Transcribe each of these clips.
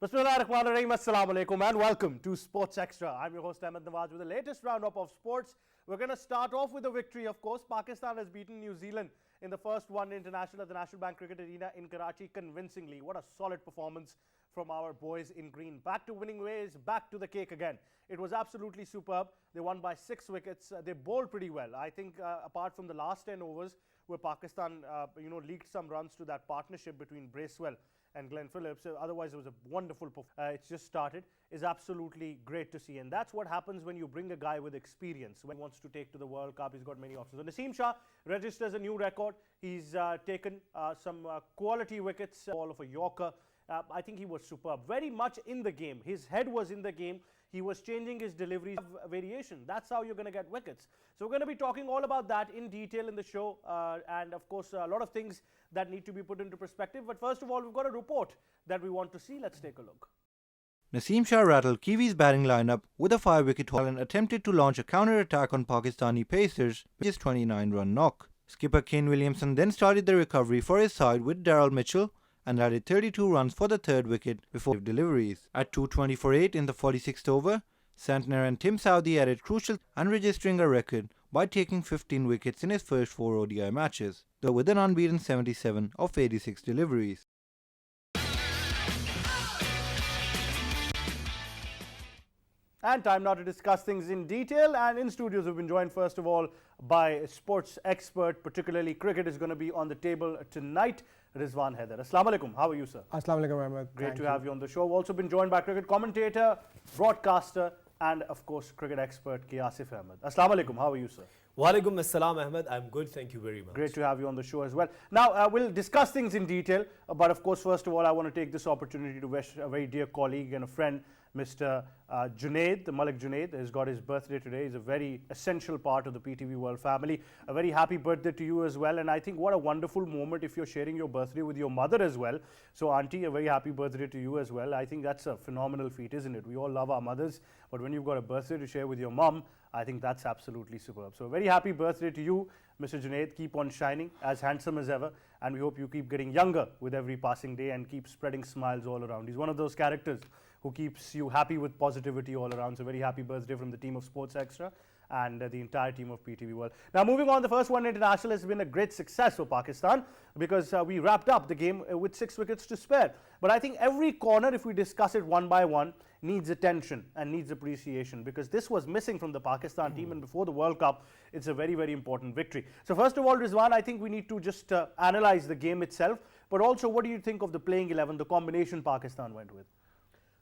Bismillahirrahmanirrahim. Assalamu alaikum and welcome to Sports Extra. I'm your host Ahmad Nawaz with the latest roundup of sports. We're going to start off with a victory, of course. Pakistan has beaten New Zealand in the first one-day international at the National Bank Cricket Arena in Karachi convincingly. What a solid performance from our boys in green. Back to winning ways, back to the cake again. It was absolutely superb. They won by 6 wickets. They bowled pretty well. I think apart from the last 10 overs where Pakistan leaked some runs to that partnership between Bracewell and Glenn Phillips. Otherwise, it was a wonderful performance. It's just started. Is absolutely great to see. And that's what happens when you bring a guy with experience. When he wants to take to the World Cup, he's got many options. So Naseem Shah registers a new record. He's taken some quality wickets, all of a Yorker. I think he was superb. Very much in the game. His head was in the game. He was changing his deliveries of variation. That's how you're going to get wickets. So we're going to be talking all about that in detail in the show. And of course, a lot of things that need to be put into perspective. But first of all, we've got a report that we want to see. Let's take a look. Naseem Shah rattled Kiwis' batting lineup with a 5-wicket haul and attempted to launch a counter-attack on Pakistani pacers with his 29-run knock. Skipper Kane Williamson then started the recovery for his side with Daryl Mitchell and added 32 runs for the third wicket before deliveries. At 220 for 8 in the 46th over, Santner and Tim Southee added crucial and registering a record by taking 15 wickets in his first 4 ODI matches, though with an unbeaten 77 of 86 deliveries. And time now to discuss things in detail. And in studios, we've been joined first of all by a sports expert, particularly cricket is going to be on the table tonight. Rizwan Haider. Assalamu alaikum. How are you, sir? Assalamu alaikum, Ahmad. Great to have you on the show. We've also been joined by cricket commentator, broadcaster, and of course, cricket expert Asif Ahmad. Assalamu alaikum. How are you, sir? Walaikum assalam, Ahmad. I'm good. Thank you very much. Great to have you on the show as well. Now, we'll discuss things in detail. But of course, first of all, I want to take this opportunity to wish a very dear colleague and a friend, Mr. Junaid, the Malik Junaid, has got his birthday today. He's a very essential part of the PTV World family. A very happy birthday to you as well. And I think what a wonderful moment if you're sharing your birthday with your mother as well. So, Auntie, a very happy birthday to you as well. I think that's a phenomenal feat, isn't it? We all love our mothers. But when you've got a birthday to share with your mom, I think that's absolutely superb. So, a very happy birthday to you, Mr. Junaid. Keep on shining, as handsome as ever. And we hope you keep getting younger with every passing day and keep spreading smiles all around. He's one of those characters who keeps you happy with positivity all around. So very happy birthday from the team of Sports Extra and the entire team of PTV World. Now moving on, the first one international has been a great success for Pakistan because we wrapped up the game with 6 wickets to spare. But I think every corner, if we discuss it one by one, needs attention and needs appreciation because this was missing from the Pakistan team, and before the World Cup, it's a very, very important victory. So first of all, Rizwan, I think we need to just analyze the game itself, but also what do you think of the playing 11, the combination Pakistan went with?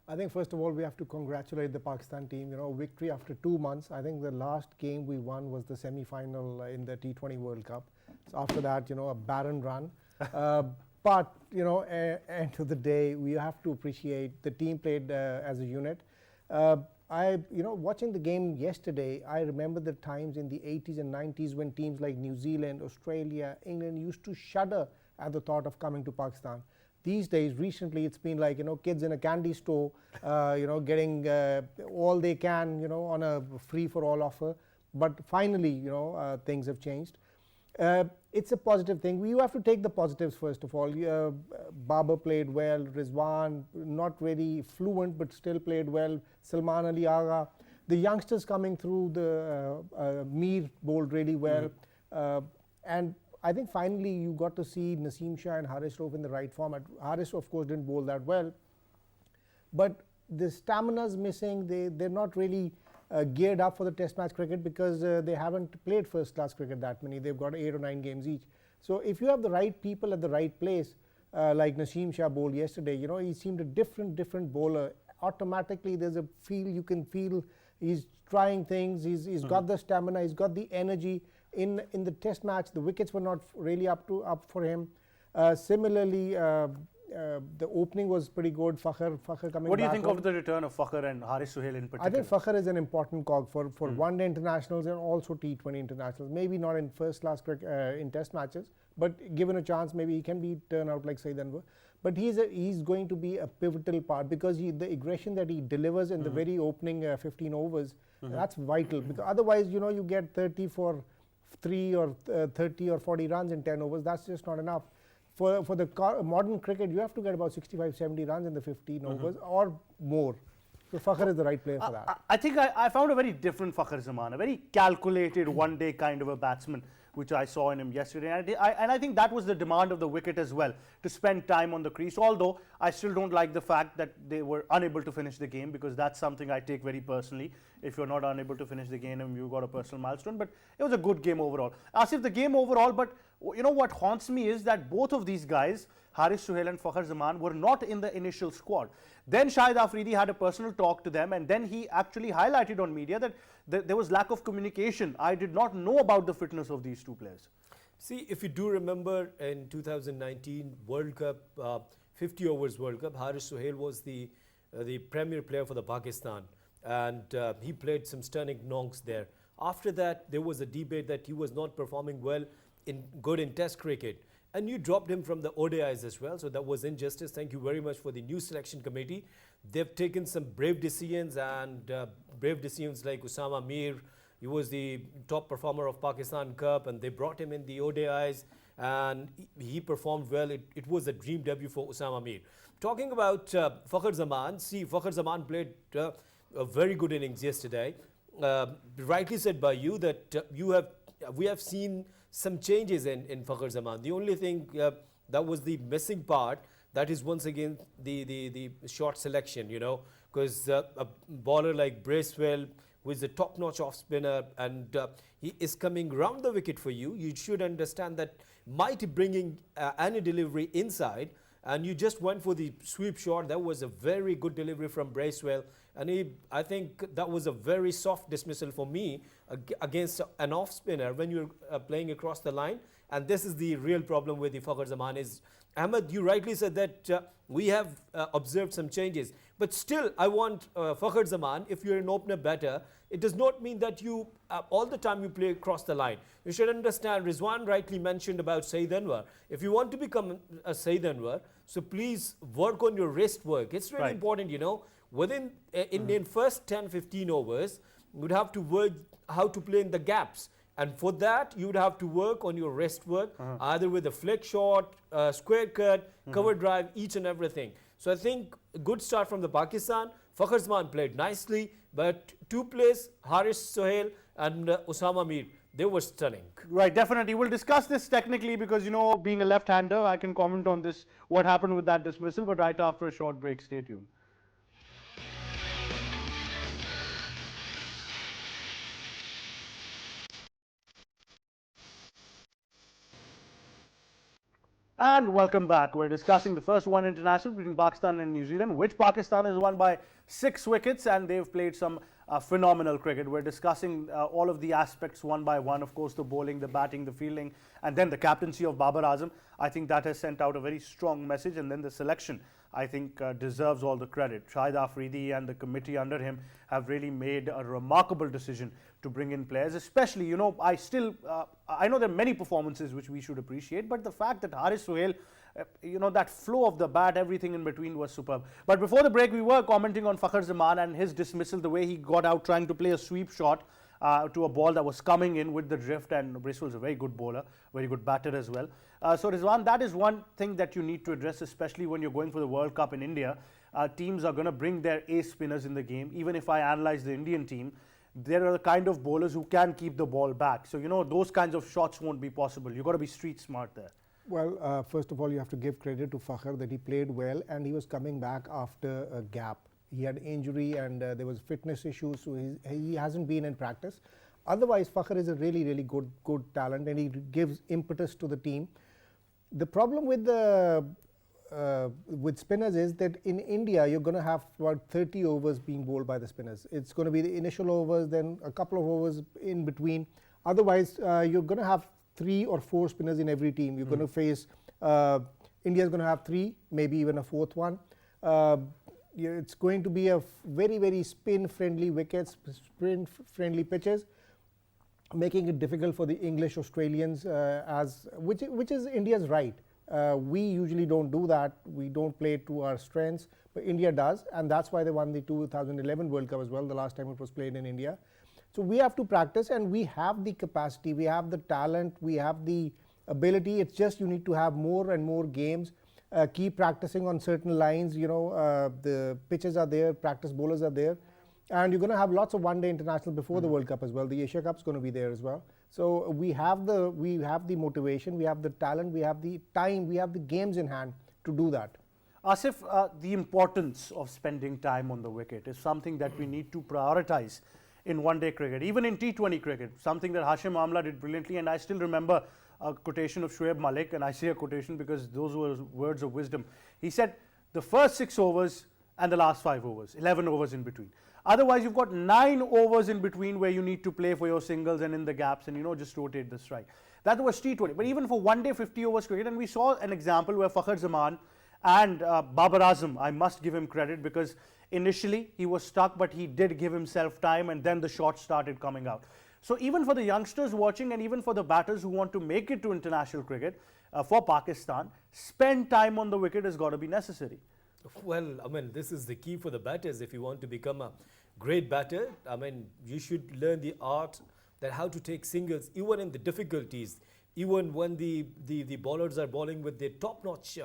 I think first of all we have to congratulate the Pakistan team. You know, victory after 2 months. I think the last game we won was the semi-final in the T20 World Cup. So after that, you know, a barren run. But you know, end of the day, we have to appreciate the team played as a unit. Watching the game yesterday, I remember the times in the 80s and 90s when teams like New Zealand, Australia, England used to shudder at the thought of coming to Pakistan. These days, recently, it's been like, you know, kids in a candy store, getting all they can, you know, on a free-for-all offer. But finally, you know, things have changed. It's a positive thing. You have to take the positives first of all. Babar played well. Rizwan, not very fluent, but still played well. Salman Ali Agha. The youngsters coming through, the Mir bowled really well. And I think finally you got to see Naseem Shah and Haris Rauf in the right format. Haris, of course, didn't bowl that well. But the stamina's missing. They're not really geared up for the test match cricket because they haven't played first class cricket that many. They've got 8 or 9 games each. So if you have the right people at the right place, like Naseem Shah bowled yesterday, you know, he seemed a different bowler. Automatically there's a feel, you can feel he's trying things, he's got the stamina, he's got the energy. In the test match, the wickets were not really up for him. Similarly, the opening was pretty good. Fakhr coming back. What do you think of the return of Fakhr and Haris Sohail in particular? I think Fakhr is an important cog for one-day internationals and also T20 internationals. Maybe not in first-class in test matches, but given a chance, maybe he can turn out like Saeed Anwar. But he's going to be a pivotal part because the aggression that he delivers in the very opening 15 overs, that's vital. Because otherwise, you know, you get 30 for 3 or 30 or 40 runs in 10 overs. That's just not enough. For the modern cricket, you have to get about 65, 70 runs in the 15 overs or more. So Fakhar is the right player for that. I think I found a very different Fakhar Zaman, a very calculated one-day kind of a batsman, which I saw in him yesterday. And I think that was the demand of the wicket as well, to spend time on the crease. Although I still don't like the fact that they were unable to finish the game, because that's something I take very personally. If you're not unable to finish the game, and you've got a personal milestone. But it was a good game overall. Asif, the game overall, but you know what haunts me is that both of these guys, Haris Sohail and Fakhar Zaman, were not in the initial squad. Then Shahid Afridi had a personal talk to them, and then he actually highlighted on media that there was lack of communication. I did not know about the fitness of these two players. See, if you do remember in 2019 World Cup, 50 overs World Cup, Haris Sohail was the premier player for the Pakistan, and he played some stunning knocks there. After that, there was a debate that he was not performing well in Test cricket. And you dropped him from the ODIs as well, so that was injustice. Thank you very much for the new selection committee. They've taken some brave decisions, and brave decisions like Usama Mir. He was the top performer of Pakistan Cup, and they brought him in the ODIs, and he performed well. It was a dream debut for Usama Mir. Talking about Fakhar Zaman, see, Fakhar Zaman played a very good innings yesterday. Rightly said by you that we have seen some changes in Fakhar Zaman. The only thing that was the missing part, that is once again the short selection, you know, because a bowler like Bracewell, who is a top-notch off-spinner, and he is coming round the wicket for you, you should understand that might bringing any delivery inside, and you just went for the sweep shot. That was a very good delivery from Bracewell, and I think that was a very soft dismissal for me against an off-spinner when you're playing across the line. And this is the real problem with the Fakhar Zaman is, Ahmad, you rightly said that we have observed some changes. But still, I want Fakhar Zaman, if you're an opener batter, it does not mean that you, all the time you play across the line. You should understand, Rizwan rightly mentioned about Saeed Anwar. If you want to become a Saeed Anwar, so please work on your wrist work. It's really important, you know. Within in first 10-15 overs, you would have to work how to play in the gaps. And for that, you would have to work on your wrist work, either with a flick shot, square cut, cover drive, each and everything. So I think a good start from the Pakistan. Fakhar Zaman played nicely, but two plays, Haris Sohail and Usama Mir, they were stunning. Right, definitely. We'll discuss this technically because, you know, being a left-hander, I can comment on this, what happened with that dismissal, but right after a short break. Stay tuned. And welcome back. We're discussing the first one international between Pakistan and New Zealand, which Pakistan has won by 6 wickets, and they've played some phenomenal cricket. We're discussing all of the aspects one by one, of course, the bowling, the batting, the fielding, and then the captaincy of Babar Azam. I think that has sent out a very strong message, and then the selection, I think, deserves all the credit. Shahid Afridi and the committee under him have really made a remarkable decision to bring in players, especially, you know, I know there are many performances which we should appreciate, but the fact that Haris Sohail, you know, that flow of the bat, everything in between was superb. But before the break, we were commenting on Fakhar Zaman and his dismissal, the way he got out trying to play a sweep shot to a ball that was coming in with the drift, and Bracewell's a very good bowler, very good batter as well. So Rizwan, that is one thing that you need to address, especially when you're going for the World Cup in India. Teams are going to bring their ace spinners in the game. Even if I analyze the Indian team, there are the kind of bowlers who can keep the ball back. So, you know, those kinds of shots won't be possible. You've got to be street smart there. Well, first of all, you have to give credit to Fakhar that he played well and he was coming back after a gap. He had injury and there was fitness issues, so he hasn't been in practice. Otherwise, Fakhar is a really, really good talent and he gives impetus to the team. The problem with with spinners is that in India, you're going to have about 30 overs being bowled by the spinners. It's going to be the initial overs, then a couple of overs in between. Otherwise, you're going to have 3 or 4 spinners in every team. You're going to face, India's going to have 3, maybe even a 4th one. It's going to be a very, very spin-friendly wickets, spin-friendly pitches, making it difficult for the English Australians, which is India's right. We usually don't do that. We don't play to our strengths, but India does, and that's why they won the 2011 World Cup as well, the last time it was played in India. So we have to practice, and we have the capacity, we have the talent, we have the ability. It's just you need to have more and more games. Keep practicing on certain lines. The pitches are there, practice bowlers are there, and you're going to have lots of one-day international before the World Cup as well. The Asia Cup's going to be there as well. So we have the motivation, we have the talent, we have the time, we have the games in hand to do that. Asif, the importance of spending time on the wicket is something that we need to prioritize in one-day cricket, even in T20 cricket, something that Hashim Amla did brilliantly. And I still remember a quotation of Shoaib Malik, and I say a quotation because those were words of wisdom. He said, the first 6 overs and the last 5 overs, 11 overs in between. Otherwise, you've got 9 overs in between where you need to play for your singles and in the gaps and, just rotate the strike. That was T20. But even for one-day 50 overs cricket, and we saw an example where Fakhar Zaman and Babar Azam, I must give him credit, because initially he was stuck, but he did give himself time, and then the shots started coming out. So even for the youngsters watching, and even for the batters who want to make it to international cricket for Pakistan, spend time on the wicket has got to be necessary. Well, this is the key for the batters. If you want to become a great batter, you should learn the art that how to take singles, even in the difficulties, even when the bowlers are bowling with their top-notch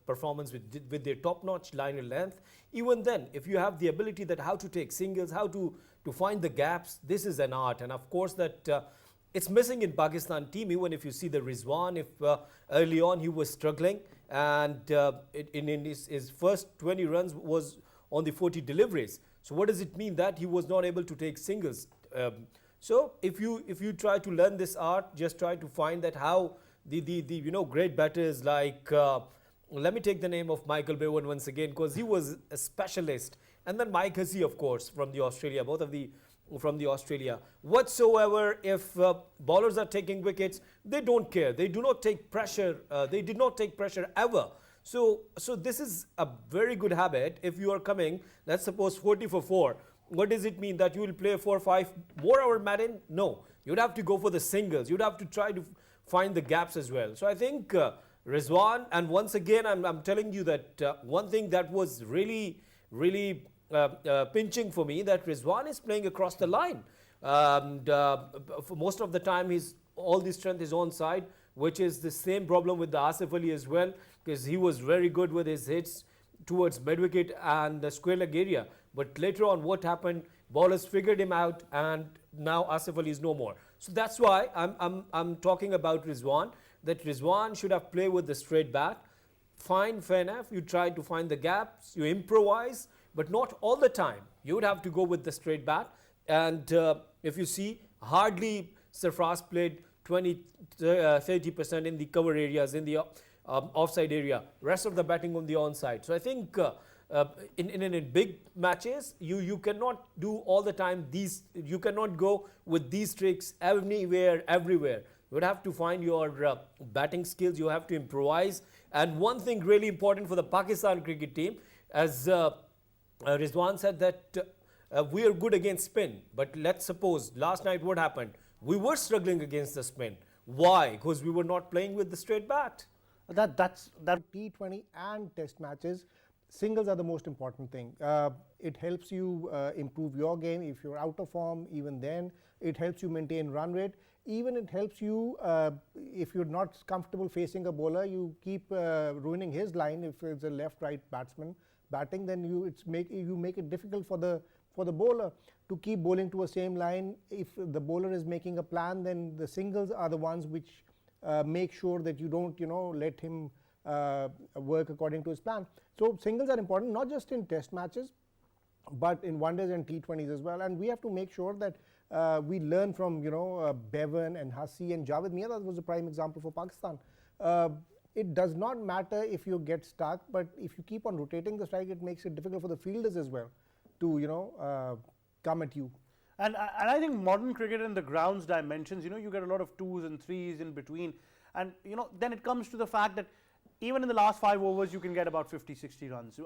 performance, with their top-notch liner length. Even then, if you have the ability that how to take singles, how to find the gaps, this is an art. And of course that it's missing in Pakistan team. Even if you see the Rizwan, if early on he was struggling, and in his first 20 runs was on the 40 deliveries. So what does it mean that he was not able to take singles? So if you try to learn this art, just try to find that how the great batters like let me take the name of Michael Bevan once again, because he was a specialist, and then Mike Hussey, of course, from the Australia, both of the from the Australia. Whatsoever, if bowlers are taking wickets, they don't care. They do not take pressure. They did not take pressure ever. So this is a very good habit. If you are coming, let's suppose 40 for 4, what does it mean? That you will play 4 or 5 more hour Madden? No. You'd have to go for the singles. You'd have to try to find the gaps as well. So I think Rizwan, and once again, I'm telling you that one thing that was really pinching for me, that Rizwan is playing across the line. For most of the time, all the strength is on side, which is the same problem with the Asif Ali as well, because he was very good with his hits towards mid-wicket and the square leg area. But later on, what happened? Bowlers figured him out, and now Asif Ali is no more. So that's why I'm talking about Rizwan, that Rizwan should have played with the straight bat. Fine, fair enough. You try to find the gaps, you improvise, but not all the time. You would have to go with the straight bat. And if you see, hardly Sarfraz played 20-30% in the cover areas, in the offside area. Rest of the batting on the onside. So I think in big matches, you cannot do all the time these. You cannot go with these tricks anywhere, everywhere. You would have to find your batting skills. You have to improvise. And one thing really important for the Pakistan cricket team, as Rizwan said, that we are good against spin. But let's suppose last night what happened? We were struggling against the spin. Why? Because we were not playing with the straight bat. That's T20 and test matches. Singles are the most important thing. It helps you improve your game. If you're out of form, even then, it helps you maintain run rate. Even it helps you, if you're not comfortable facing a bowler, you keep ruining his line. If it's a left-right batsman batting, then you make it difficult for the bowler to keep bowling to a same line. If the bowler is making a plan, then the singles are the ones which make sure that you don't, let him work according to his plan. So singles are important, not just in test matches, but in one-days and T20s as well. And we have to make sure that we learn from, Bevan and Hussey and Javed Mia. That was a prime example for Pakistan. It does not matter if you get stuck, but if you keep on rotating the strike, it makes it difficult for the fielders as well to, come at you. And I think modern cricket in the grounds dimensions, you get a lot of 2s and 3s in between. And, then it comes to the fact that even in the last 5 overs, you can get about 50, 60 runs.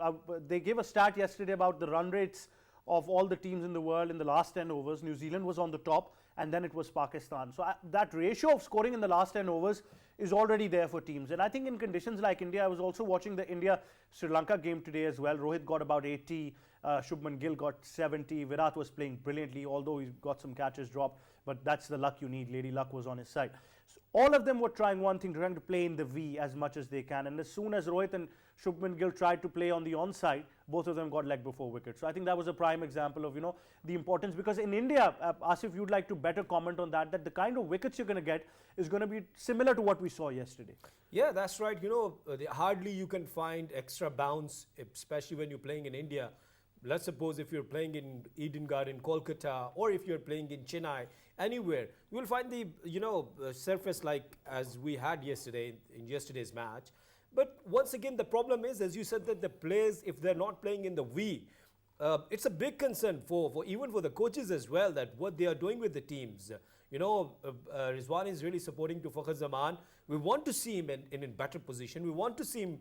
They gave a stat yesterday about the run rates of all the teams in the world in the last 10 overs. New Zealand was on the top, and then it was Pakistan. So that ratio of scoring in the last 10 overs is already there for teams. And I think in conditions like India, I was also watching the India-Sri Lanka game today as well. Rohit got about 80, Shubman Gill got 70. Virat was playing brilliantly, although he got some catches dropped. But that's the luck you need. Lady Luck was on his side. All of them were trying one thing, trying to play in the V as much as they can. And as soon as Rohit and Shubman Gill tried to play on the onside, both of them got leg before wicket. So I think that was a prime example of, the importance. Because in India, Asif, you'd like to better comment on that, that the kind of wickets you're going to get is going to be similar to what we saw yesterday. Yeah, that's right. Hardly you can find extra bounce, especially when you're playing in India. Let's suppose if you're playing in Eden Garden, Kolkata, or if you're playing in Chennai, anywhere, you will find the, surface like as we had yesterday in yesterday's match. But once again, the problem is, as you said, that the players, if they're not playing in the V, it's a big concern for even for the coaches as well, that what they are doing with the teams. Rizwan is really supporting to Fakhar Zaman. We want to see him in better position. We want to see him,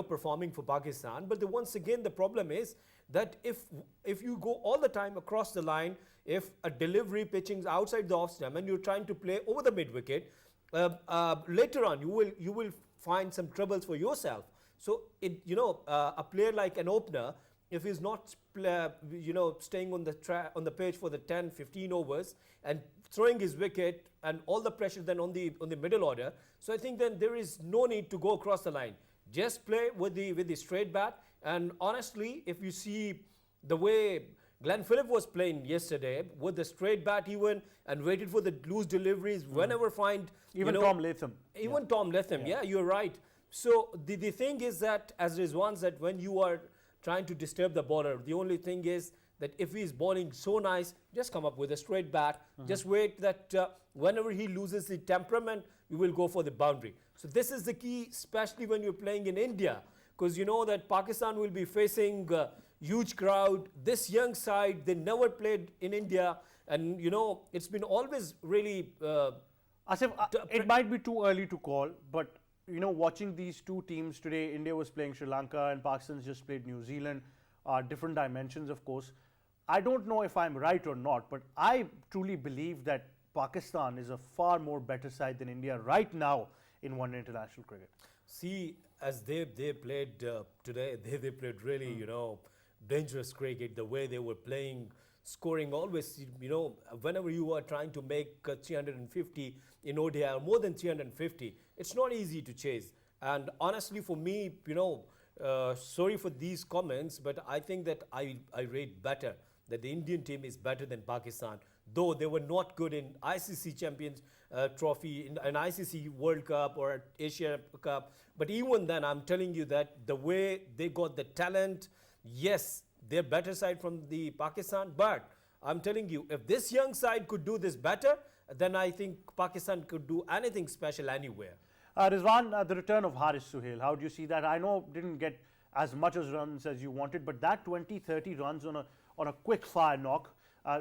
performing for Pakistan. But once again, the problem is that if you go all the time across the line, if a delivery pitching outside the off stump and you're trying to play over the mid wicket, later on you will find some troubles for yourself. So a player like an opener, if he's not staying on the pitch for the 10-15 overs and throwing his wicket and all the pressure then on the middle order, so I think then there is no need to go across the line. Just play with the straight bat. And honestly, if you see the way Glenn Phillips was playing yesterday with the straight bat even and waited for the loose deliveries, whenever find even Tom Latham. Even Tom Latham, yeah, you're right. So the thing is that, as Rizwan said, when you are trying to disturb the bowler, the only thing is that if he's bowling so nice, just come up with a straight bat. Just wait that whenever he loses the temperament, you will go for the boundary. So this is the key, especially when you're playing in India, because you know that Pakistan will be facing a huge crowd. This young side, they never played in India, and it's been always really. Asif, it might be too early to call, but watching these two teams today, India was playing Sri Lanka and Pakistan just played New Zealand, different dimensions, of course. I don't know if I'm right or not, but I truly believe that Pakistan is a far more better side than India right now in one-day international cricket. See, as they played today, they played really, dangerous cricket, the way they were playing, scoring always, whenever you are trying to make 350 in ODI or more than 350, it's not easy to chase. And honestly, for me, sorry for these comments, but I think that I rate better, that the Indian team is better than Pakistan, though they were not good in ICC Champions Trophy, in an ICC World Cup or Asia Cup. But even then, I'm telling you that the way they got the talent, yes, they're better side from the Pakistan, but I'm telling you, if this young side could do this better, then I think Pakistan could do anything special anywhere. Rizwan, the return of Haris Sohail, how do you see that? I know didn't get as much as runs as you wanted, but that 20-30 runs on a quick fire knock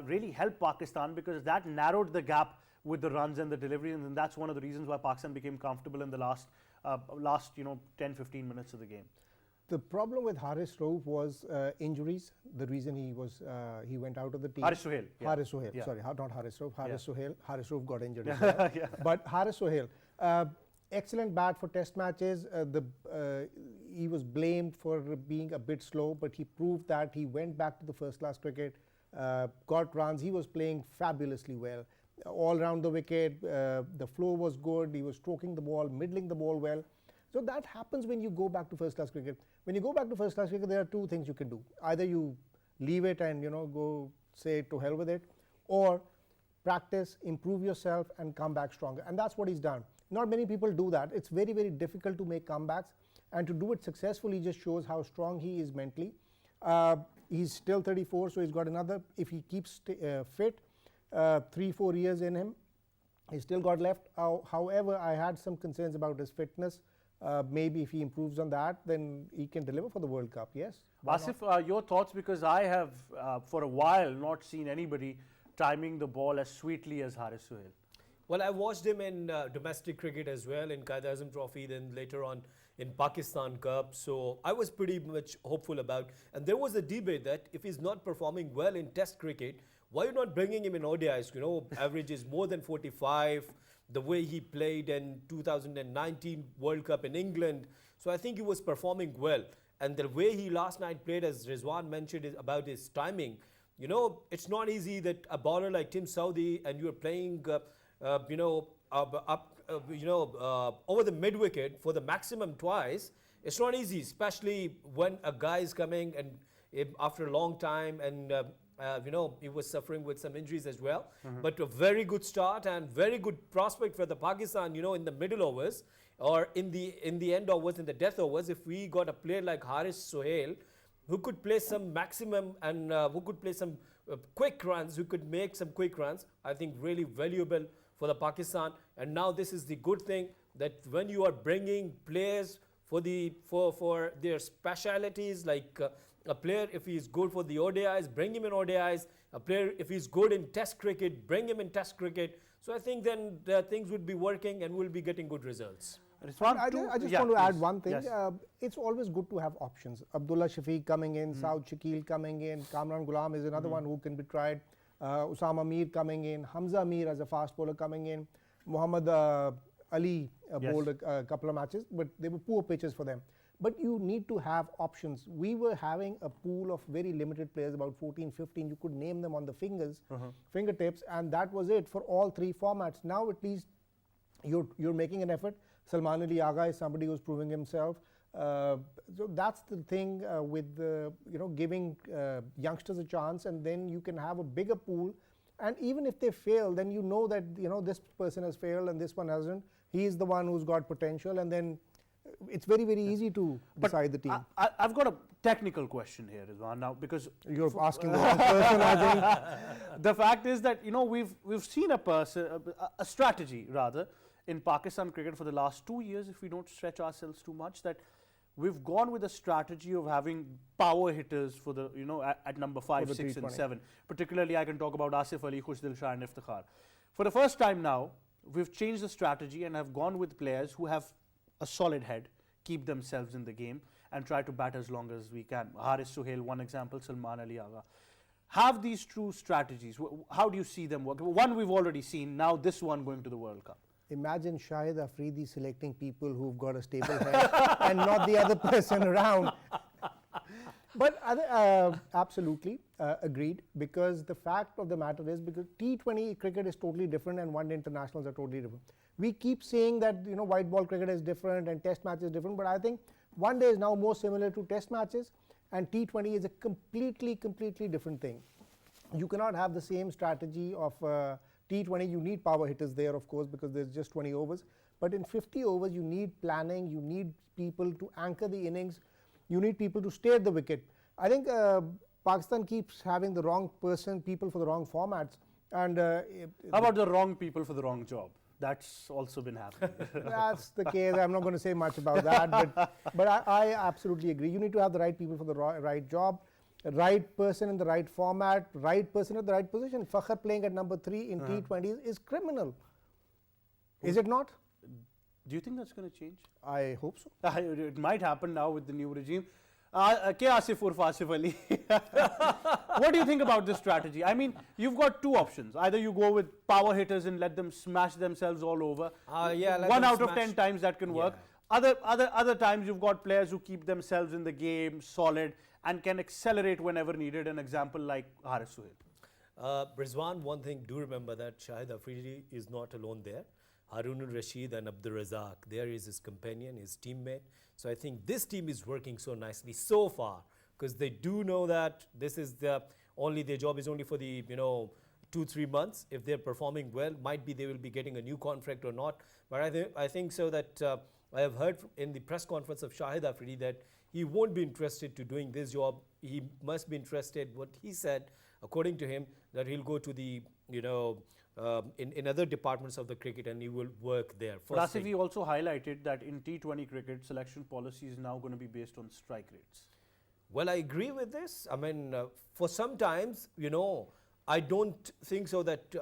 really helped Pakistan, because that narrowed the gap with the runs and the delivery, and that's one of the reasons why Pakistan became comfortable in the last 10-15 minutes of the game. The problem with Haris Rauf was injuries. The reason he went out of the team. Haris Sohail. Yeah. Haris Sohail. Yeah. Sorry, not Haris Rauf. Haris Sohail. Haris Rauf got injured as well. Yeah. But Haris Sohail, excellent bat for test matches. He was blamed for being a bit slow, but he proved that he went back to the first class cricket, got runs. He was playing fabulously well. All around the wicket, the flow was good. He was stroking the ball, middling the ball well. So that happens when you go back to first class cricket. When you go back to first class cricket, there are two things you can do. Either you leave it and go say to hell with it, or practice, improve yourself and come back stronger. And that's what he's done. Not many people do that. It's very, very difficult to make comebacks, and to do it successfully just shows how strong he is mentally. He's still 34, so he's got another, if he keeps fit, 3-4 years in him. He's still got left. However, I had some concerns about his fitness. Maybe if he improves on that, then he can deliver for the World Cup, yes. Asif, your thoughts, because I have for a while not seen anybody timing the ball as sweetly as Haris Sohail. Well, I watched him in domestic cricket as well, in Qaeda-Azam Trophy, then later on in Pakistan Cup. So I was pretty much hopeful about. And there was a debate that if he's not performing well in Test cricket, why are you not bringing him in ODIs? Average is more than 45. The way he played in 2019 World Cup in England. So I think he was performing well. And the way he last night played, as Rizwan mentioned, is about his timing. It's not easy that a bowler like Tim Southee and you're playing, up over the mid wicket for the maximum twice, it's not easy, especially when a guy is coming and after a long time and he was suffering with some injuries as well. But a very good start and very good prospect for the Pakistan, in the middle overs or in the end overs, in the death overs. If we got a player like Sohail, who could play some maximum and who could play some quick runs, who could make some quick runs, I think really valuable for the Pakistan. And now this is the good thing, that when you are bringing players for their specialities, like a player, if he is good for the ODIs, bring him in ODIs. A player, if he's good in Test cricket, bring him in Test cricket. So I think then things would be working and we'll be getting good results. I just want to add one thing. Yes. It's always good to have options. Abdullah Shafiq coming in, Saud Shakil coming in, Kamran Ghulam is another one who can be tried, Usama Mir coming in, Hamza Mir as a fast bowler coming in, Muhammad Ali bowled a couple of matches, but they were poor pitches for them. But you need to have options. We were having a pool of very limited players, about 14, 15. You could name them on the fingertips, and that was it for all three formats. Now at least you're making an effort. Salman Ali Agha is somebody who's proving himself. So that's the thing with giving youngsters a chance, and then you can have a bigger pool. And even if they fail, then you know that this person has failed and this one hasn't. He is the one who's got potential, and then it's very, very easy to decide the team. I've got a technical question here, Rizwan, now, because you're asking the wrong person, I think. The fact is that we've seen a strategy rather in Pakistan cricket for the last 2 years, if we don't stretch ourselves too much, that we've gone with a strategy of having power hitters for the at number 5, 6, and 7. Particularly, I can talk about Asif Ali, Khushdil Shah, and Iftikhar. For the first time now, we've changed the strategy and have gone with players who have a solid head, keep themselves in the game, and try to bat as long as we can. Sohail, one example, Salman Ali Agha. Have these true strategies? How do you see them work? One we've already seen, now this one going to the World Cup. Imagine Shahid Afridi selecting people who've got a stable head and not the other person around. But absolutely agreed, because the fact of the matter is, because T20 cricket is totally different and one-day internationals are totally different. We keep saying that white ball cricket is different and test match is different, but I think one day is now more similar to test matches, and T20 is a completely different thing. You cannot have the same strategy of T20. You need power hitters there, of course, because there's just 20 overs. But in 50 overs, you need planning, you need people to anchor the innings, you need people to stay at the wicket. I think Pakistan keeps having the wrong people for the wrong formats. And how about the wrong people for the wrong job? That's also been happening. That's the case. I'm not going to say much about that, but I absolutely agree. You need to have the right people for the right job, right person in the right format, right person at the right position. Fakhr playing at number 3 in T20 is criminal. Is it not? Do you think that's going to change? I hope so. It might happen now with the new regime. Asif urf Asif Ali. What do you think about this strategy? I mean, you've got two options. Either you go with power hitters and let them smash themselves all over. One out of 10 times that can work. Other times you've got players who keep themselves in the game solid and can accelerate whenever needed. An example like Sohail. Rizwan, one thing, do remember that Shahid Afridi is not alone there. Harun al-Rashid and Abdur Razak, there is his companion, his teammate. So I think this team is working so nicely so far, because they do know that this is their job is only for the 2-3 months. If they're performing well, might be they will be getting a new contract or not. But I think so that I have heard in the press conference of Shahid Afridi that he won't be interested to doing this job. He must be interested, what he said, according to him, that he'll go to the in other departments of the cricket and he will work there. But Asif, he also highlighted that in T20 cricket, selection policy is now going to be based on strike rates. Well, I agree with this. I mean, for sometimes, I don't think so that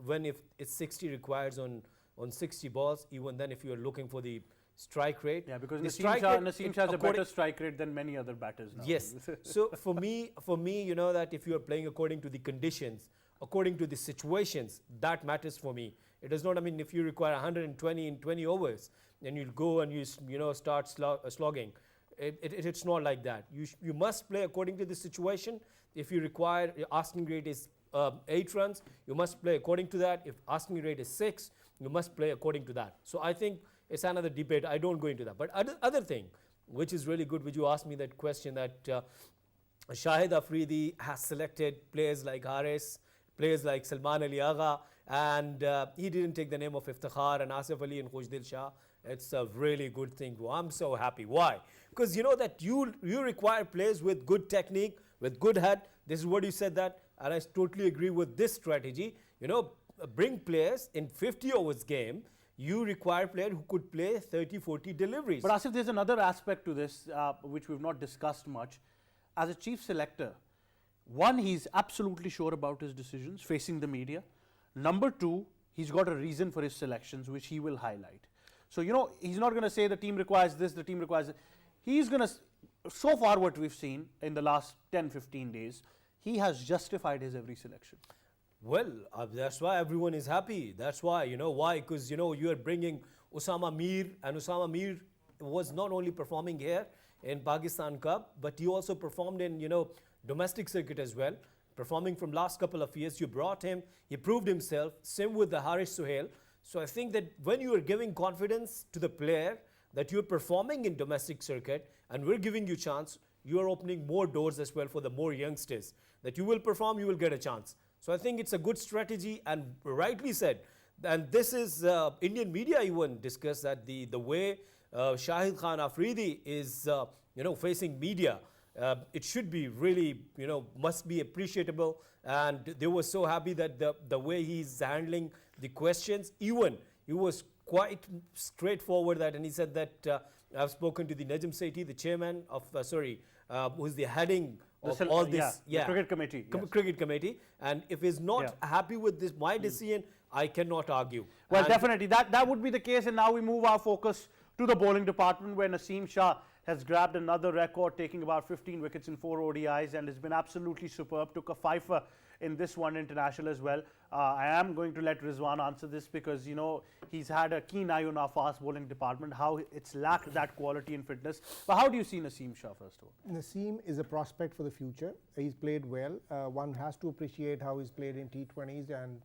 if it's 60 requires on 60 balls, even then if you are looking for the strike rate. Yeah, because Naseem Shah has a better strike rate than many other batters now. Yes. So for me, that if you are playing according to the conditions, according to the situations, that matters for me. It does not, if you require 120 in 20 overs, then you'll go and you start slogging. It's not like that. You must play according to the situation. If you require, your asking rate is 8 runs, you must play according to that. If asking rate is 6, you must play according to that. So I think it's another debate. I don't go into that. But other thing, which is really good, which you asked me that question, that Shahid Afridi has selected players like Haris, players like Salman Ali Agha, and he didn't take the name of Iftikhar and Asif Ali and Khushdil Shah. It's a really good thing. I'm so happy. Why? Because you know that you require players with good technique, with good head. This is what you said that, and I totally agree with this strategy. You know, bring players in 50 overs game. You require players who could play 30, 40 deliveries. But Asif, there's another aspect to this which we've not discussed much. As a chief selector, one, he's absolutely sure about his decisions facing the media. Number two, he's got a reason for his selections, which he will highlight. So, you know, he's not going to say the team requires this, the team requires it. He's going to, so far what we've seen in the last 10, 15 days, he has justified his every selection. Well, that's why everyone is happy. That's why, you know, why? Because, you know, you are bringing Usama Mir, and Usama Mir was not only performing here in Pakistan Cup, but he also performed in, you know, domestic circuit as well. Performing from last couple of years, you brought him, he proved himself. Same with the Haris Sohail. So I think that when you are giving confidence to the player that you're performing in domestic circuit and we're giving you chance, you are opening more doors as well for the more youngsters. That you will perform, you will get a chance. So I think it's a good strategy, and rightly said. And this is Indian media even discussed that the way Shahid Khan Afridi is you know, facing media, it should be really, you know, must be appreciable. And they were so happy that the way he's handling the questions, even he was quite straightforward that, and he said that I've spoken to the Najm Sethi, the chairman of who's the heading of all this, the cricket committee, cricket committee, and if he's not happy with this my decision, I cannot argue. Well, definitely that would be the case. And now we move our focus to the bowling department, where Naseem Shah has grabbed another record, taking about 15 wickets in 4 ODIs, and has been absolutely superb. Took a fifer in this one international as well. I am going to let Rizwan answer this, because, you know, he's had a keen eye on our fast bowling department, how it's lacked that quality and fitness. But how do you see Naseem Shah, first of all? Naseem is a prospect for the future. He's played well. One has to appreciate how he's played in T20s and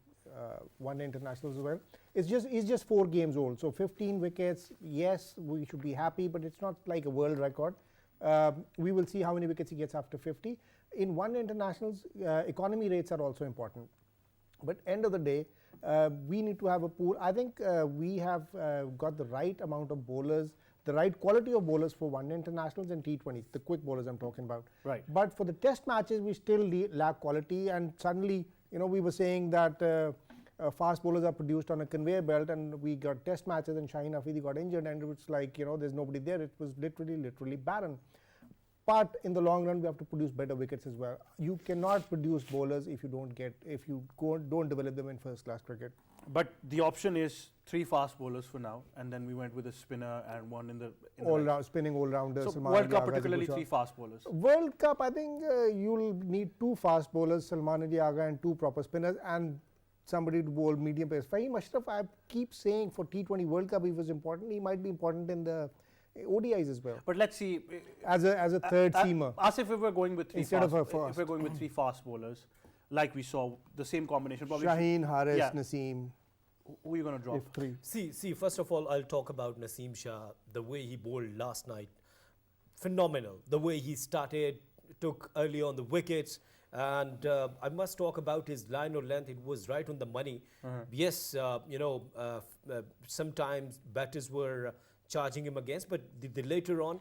one internationals as well. He's just 4 games old, so 15 wickets. Yes, we should be happy, but it's not like a world record. We will see how many wickets he gets after 50. In one internationals, economy rates are also important. But end of the day, we need to have a pool. I think we have got the right amount of bowlers, the right quality of bowlers for one internationals and T20s, the quick bowlers I'm talking about. Right. But for the test matches, we still lack quality, and suddenly, you know, we were saying that fast bowlers are produced on a conveyor belt, and we got test matches and Shaheen Afridi got injured, and it's like, you know, there's nobody there. It was literally barren. But in the long run, we have to produce better wickets as well. You cannot produce bowlers if you don't develop them in first-class cricket. But the option is 3 fast bowlers for now, and then we went with a spinner and one in the spinning all-rounder. So World Cup, particularly 3 fast bowlers. World Cup, I think you'll need 2 fast bowlers, Salman Ali Agha, and 2 proper spinners, and somebody to bowl medium pace. Fahim Ashraf, I keep saying for T20 World Cup he was important. He might be important in the ODIs as well. But let's see, as a third seamer. Asif, if we're going with 3 instead fast, of a first. if we're going with 3 fast bowlers, like we saw, the same combination. Probably Shaheen, Haris, Naseem. Who are you going to drop? 3. See, first of all, I'll talk about Naseem Shah, the way he bowled last night. Phenomenal. The way he started, took early on the wickets, and I must talk about his line or length. It was right on the money. Yes, you know, sometimes batters were charging him against, but the later on,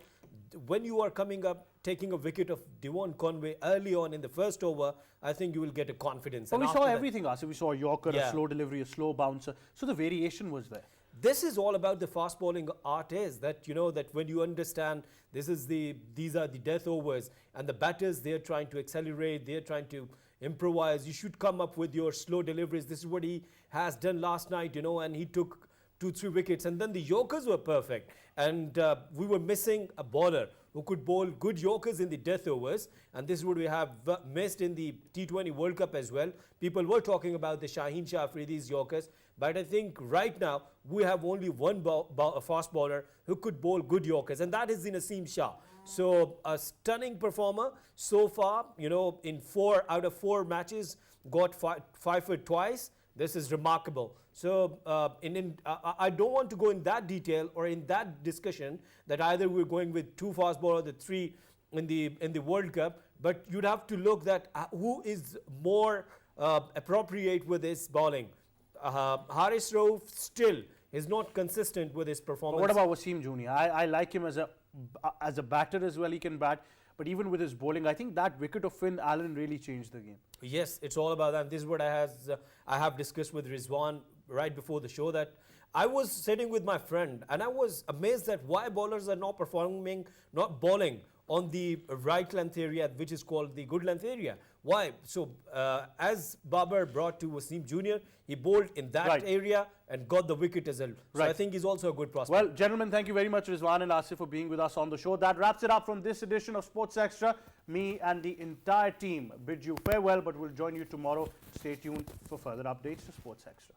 when you are coming up, taking a wicket of Devon Conway early on in the first over, I think you will get a confidence. But we saw everything, Asif. We saw a Yorker, a slow delivery, a slow bouncer. So the variation was there. This is all about the fast bowling art, is that, you know, that when you understand these are the death overs, and the batters, they're trying to accelerate, they're trying to improvise. You should come up with your slow deliveries. This is what he has done last night, you know, and he took 2-3 wickets, and then the Yorkers were perfect, and we were missing a bowler who could bowl good Yorkers in the death overs, and this is what we have missed in the T20 World Cup as well. People were talking about the Shaheen Shah Afridi's Yorkers, but I think right now we have only one fast bowler who could bowl good Yorkers, and that is the Naseem Shah. So a stunning performer so far, you know, in 4 out of 4 matches, got 5 for twice. This is remarkable. So I don't want to go in that detail or in that discussion that either we're going with 2 fast bowler or the 3 in the World Cup, but you'd have to look that who is more appropriate with his bowling. Haris Rauf still is not consistent with his performance. But what about Wasim Jr.? I like him as a batter as well. He can bat. But even with his bowling, I think that wicket of Finn Allen really changed the game. Yes, it's all about that. This is what I have discussed with Rizwan right before the show, that I was sitting with my friend and I was amazed at why bowlers are not bowling on the right length area, which is called the good length area. Why? So as Babar brought to Wasim Jr., he bowled in that area and got the wicket as well. So I think he's also a good prospect. Well, gentlemen, thank you very much, Rizwan and Asif, for being with us on the show. That wraps it up from this edition of Sports Extra. Me and the entire team bid you farewell, but we'll join you tomorrow. Stay tuned for further updates to Sports Extra.